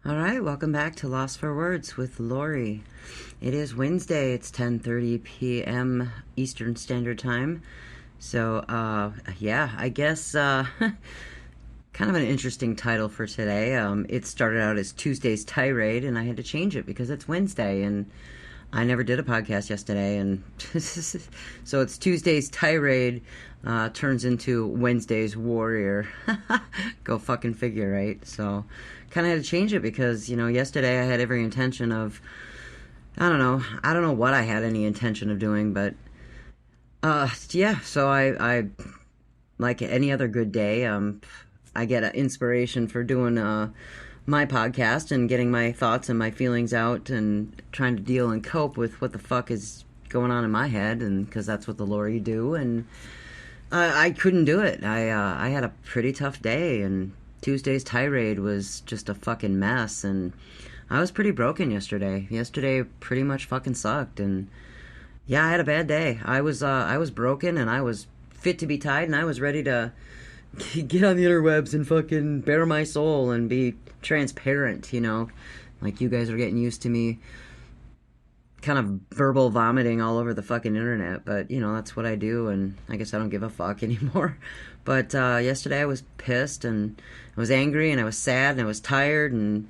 All right, welcome back to Lost for Words with Lori. It is Wednesday. It's 10:30 p.m. Eastern Standard Time. So, I guess kind of an interesting title for today. It started out as Tuesday's Tirade, and I had to change it because it's Wednesday, and I never did a podcast yesterday, and so it's Tuesday's Tirade turns into Wednesday's Warrior. Go fucking figure, right? So, kind of had to change it because yesterday I had every intention of, I don't know what I had any intention of doing, but So I like any other good day, I get inspiration for doing my podcast and getting my thoughts and my feelings out and trying to deal and cope with what the fuck is going on in my head, and because that's what the Lori do, and I couldn't do it. I had a pretty tough day, and Tuesday's tirade was just a fucking mess, and I was pretty broken yesterday. Yesterday pretty much fucking sucked, and yeah, I had a bad day. I was broken, and I was fit to be tied, and I was ready to get on the interwebs and fucking bare my soul and be transparent, like you guys are getting used to me kind of verbal vomiting all over the fucking internet, but that's what I do, and I guess I don't give a fuck anymore. But yesterday I was pissed, and I was angry, and I was sad, and I was tired, and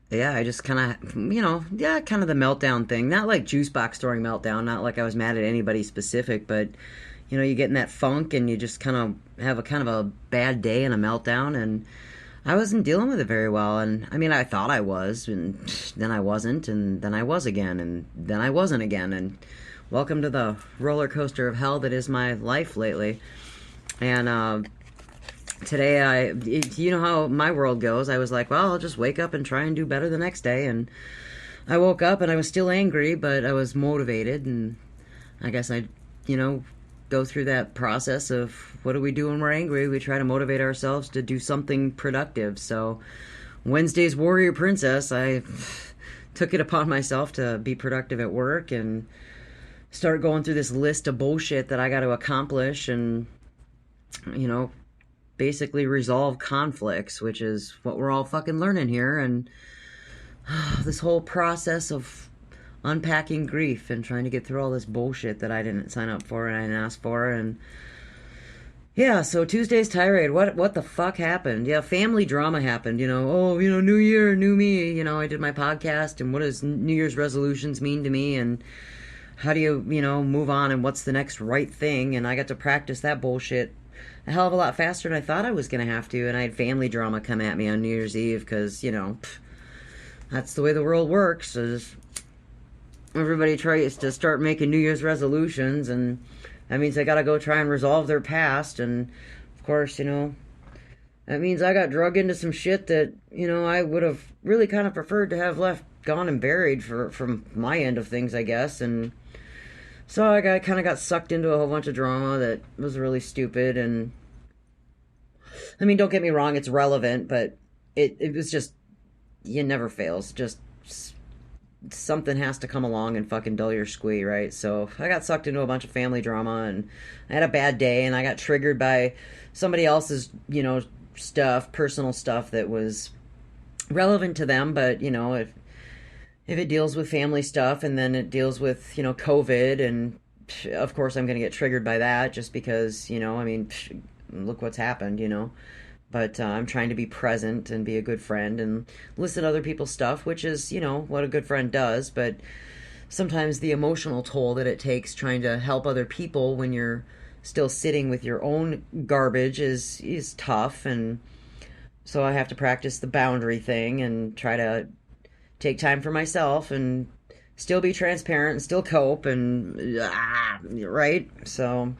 yeah, I just kind of, kind of the meltdown thing. Not like juice box throwing meltdown, not like I was mad at anybody specific, but you get in that funk, and you just kind of have a kind of a bad day and a meltdown, and I wasn't dealing with it very well. And I mean, I thought I was, and then I wasn't, and then I was again, and then I wasn't again. And welcome to the roller coaster of hell that is my life lately. And today, you know how my world goes. I was like, well, I'll just wake up and try and do better the next day. And I woke up and I was still angry, but I was motivated. And I guess I, go through that process of what do we do when we're angry? We try to motivate ourselves to do something productive. So Wednesday's Warrior Princess, I took it upon myself to be productive at work and start going through this list of bullshit that I got to accomplish and, basically resolve conflicts, which is what we're all fucking learning here. And this whole process of unpacking grief and trying to get through all this bullshit that I didn't sign up for and I didn't ask for. And yeah, so Tuesday's tirade, what the fuck happened? Yeah, family drama happened, new year, new me. I did my podcast, and what does New Year's resolutions mean to me, and how do you, move on, and what's the next right thing? And I got to practice that bullshit a hell of a lot faster than I thought I was going to have to. And I had family drama come at me on New Year's Eve because, that's the way the world works. Is everybody tries to start making New Year's resolutions, and that means they gotta go try and resolve their past. And of course, that means I got drug into some shit that, I would have really kind of preferred to have left gone and buried from my end of things, I guess. And so I kind of got sucked into a whole bunch of drama that was really stupid. And I mean, don't get me wrong, it's relevant, but it was just, you never fails. Just something has to come along and fucking dull your squee, right? So I got sucked into a bunch of family drama, and I had a bad day, and I got triggered by somebody else's, stuff, personal stuff that was relevant to them. But, if it deals with family stuff, and then it deals with, COVID, and of course I'm going to get triggered by that just because, look what's happened. But I'm trying to be present and be a good friend and listen to other people's stuff, which is, what a good friend does. But sometimes the emotional toll that it takes trying to help other people when you're still sitting with your own garbage is tough. And so I have to practice the boundary thing and try to take time for myself and still be transparent and still cope and, right? So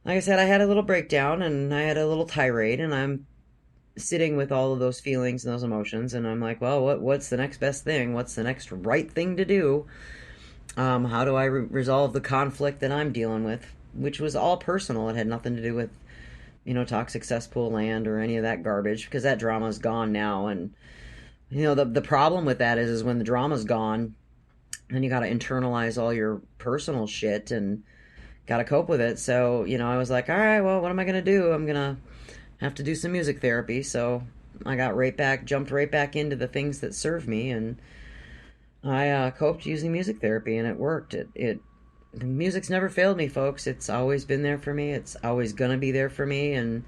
like I said, I had a little breakdown and I had a little tirade, and I'm sitting with all of those feelings and those emotions, and I'm like, well, what's the next best thing? What's the next right thing to do? How do I resolve the conflict that I'm dealing with, which was all personal. It had nothing to do with, toxic cesspool land or any of that garbage, because that drama's gone now. And, the problem with that is when the drama's gone, then you got to internalize all your personal shit and got to cope with it. So, I was like, all right, well, what am I going to do? I'm going to have to do some music therapy. So I jumped right back into the things that serve me, and I coped using music therapy, and it worked. Music's never failed me, folks. It's always been there for me. It's always gonna be there for me, and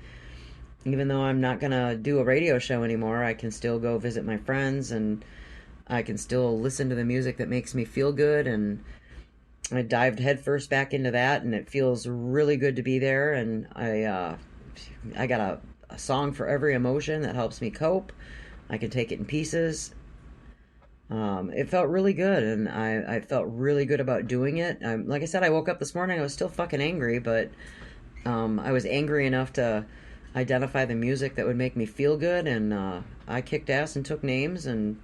even though I'm not gonna do a radio show anymore, I can still go visit my friends, and I can still listen to the music that makes me feel good, and I dived headfirst back into that, and it feels really good to be there, and I got a song for every emotion that helps me cope. I can take it in pieces. It felt really good, and I felt really good about doing it. Like I said, I woke up this morning, I was still fucking angry, but I was angry enough to identify the music that would make me feel good, and I kicked ass and took names, and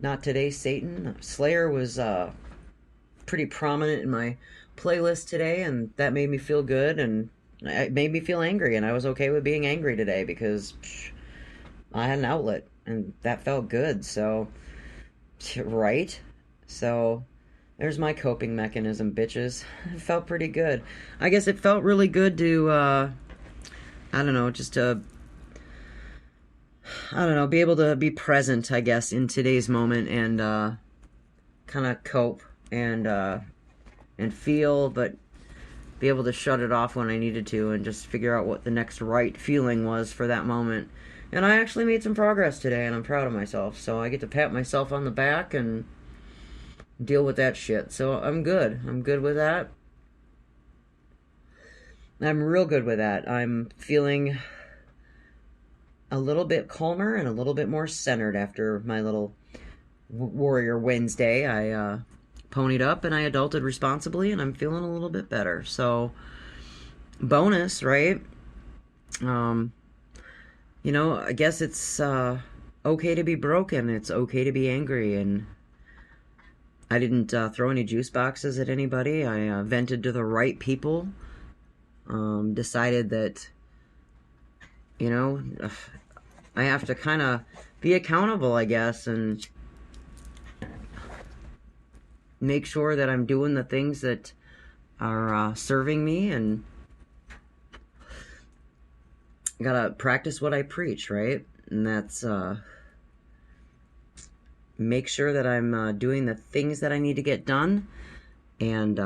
Not Today, Satan. Slayer was pretty prominent in my playlist today, and that made me feel good, and it made me feel angry, and I was okay with being angry today because I had an outlet, and that felt good, so... Right? So, there's my coping mechanism, bitches. It felt pretty good. I guess it felt really good to, I don't know, just to, I don't know, be able to be present, I guess, in today's moment and, kind of cope and feel, but be able to shut it off when I needed to and just figure out what the next right feeling was for that moment. And I actually made some progress today, and I'm proud of myself. So I get to pat myself on the back and deal with that shit. So I'm good. I'm good with that. I'm real good with that. I'm feeling a little bit calmer and a little bit more centered after my little Warrior Wednesday. I ponied up and I adulted responsibly, and I'm feeling a little bit better. So, bonus, right? You know, I guess it's okay to be broken. It's okay to be angry. And I didn't throw any juice boxes at anybody. I vented to the right people. Decided that, you know, I have to kind of be accountable, I guess, and make sure that I'm doing the things that are serving me, and gotta practice what I preach, right? And that's make sure that I'm doing the things that I need to get done, and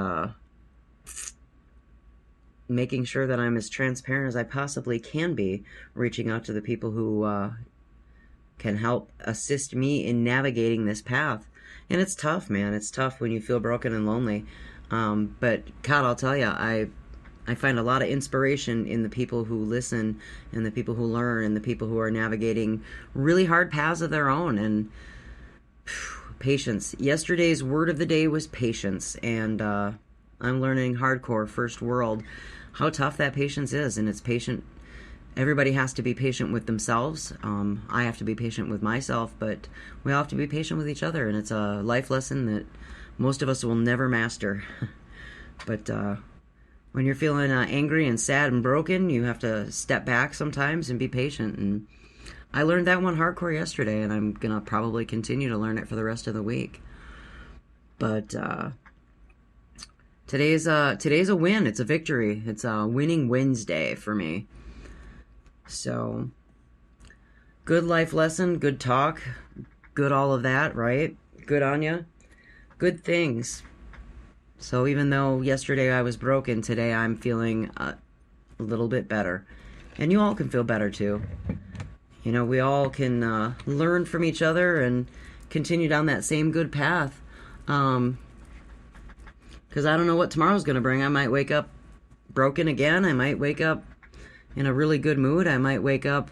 making sure that I'm as transparent as I possibly can be, reaching out to the people who can help assist me in navigating this path. And it's tough, man. It's tough when you feel broken and lonely. But God, I'll tell you, I find a lot of inspiration in the people who listen, and the people who learn, and the people who are navigating really hard paths of their own. And patience. Yesterday's word of the day was patience, and I'm learning hardcore, first world, how tough that patience is. And it's patient. Everybody has to be patient with themselves. I have to be patient with myself, but we all have to be patient with each other. And it's a life lesson that most of us will never master. But when you're feeling angry and sad and broken, you have to step back sometimes and be patient. And I learned that one hardcore yesterday, and I'm going to probably continue to learn it for the rest of the week. But today's a win. It's a victory. It's a winning Wednesday for me. So, good life lesson, good talk, good all of that, right? Good on ya. Good things. So even though yesterday I was broken, today I'm feeling a little bit better. And you all can feel better too. You know, we all can learn from each other and continue down that same good path. Because I don't know what tomorrow's going to bring. I might wake up broken again. I might wake up in a really good mood. I might wake up,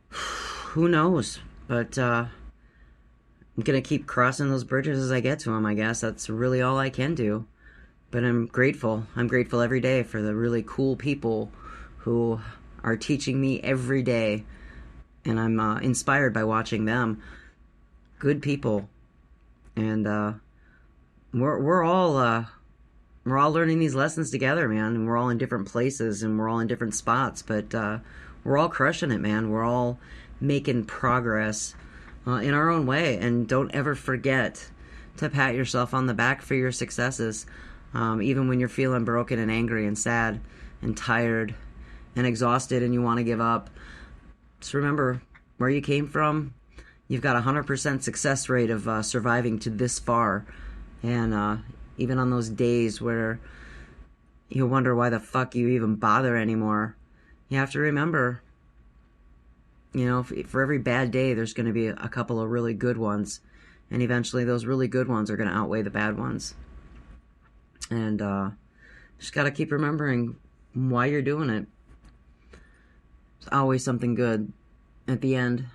who knows? But I'm going to keep crossing those bridges as I get to them, I guess. That's really all I can do. But I'm grateful. I'm grateful every day for the really cool people who are teaching me every day. And I'm inspired by watching them. Good people. And we're all learning these lessons together, man. And we're all in different places, and we're all in different spots. But we're all crushing it, man. We're all making progress in our own way. And don't ever forget to pat yourself on the back for your successes. Even when you're feeling broken and angry and sad and tired and exhausted and you want to give up. Just remember where you came from. You've got a 100% success rate of surviving to this far. And even on those days where you wonder why the fuck you even bother anymore, you have to remember, you know, for every bad day, there's going to be a couple of really good ones. And eventually those really good ones are going to outweigh the bad ones. And just got to keep remembering why you're doing it. There's always something good at the end.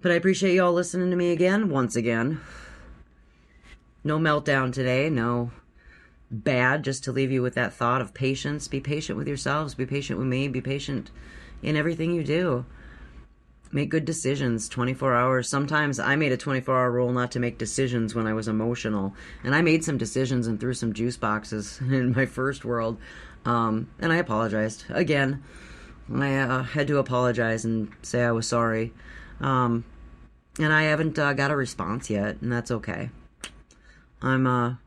But I appreciate you all listening to me again, once again. No meltdown today, no bad, just to leave you with that thought of patience. Be patient with yourselves, be patient with me, be patient in everything you do. Make good decisions, 24 hours. Sometimes I made a 24-hour rule not to make decisions when I was emotional. And I made some decisions and threw some juice boxes in my first world. And I apologized. Again, I had to apologize and say I was sorry. And I haven't got a response yet, and that's okay. I'm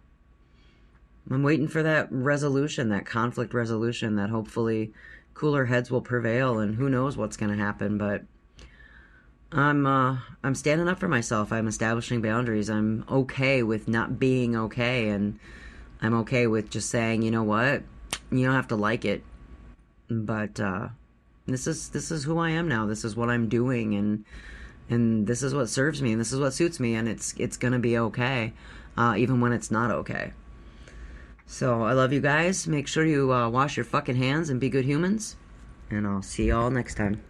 waiting for that resolution, that conflict resolution, that hopefully cooler heads will prevail, and who knows what's going to happen, but I'm standing up for myself. I'm establishing boundaries. I'm okay with not being okay, and I'm okay with just saying, you know what, you don't have to like it, but this is who I am now. This is what I'm doing, and this is what serves me, and this is what suits me, and it's gonna be okay, even when it's not okay. So I love you guys. Make sure you wash your fucking hands and be good humans, and I'll see y'all next time.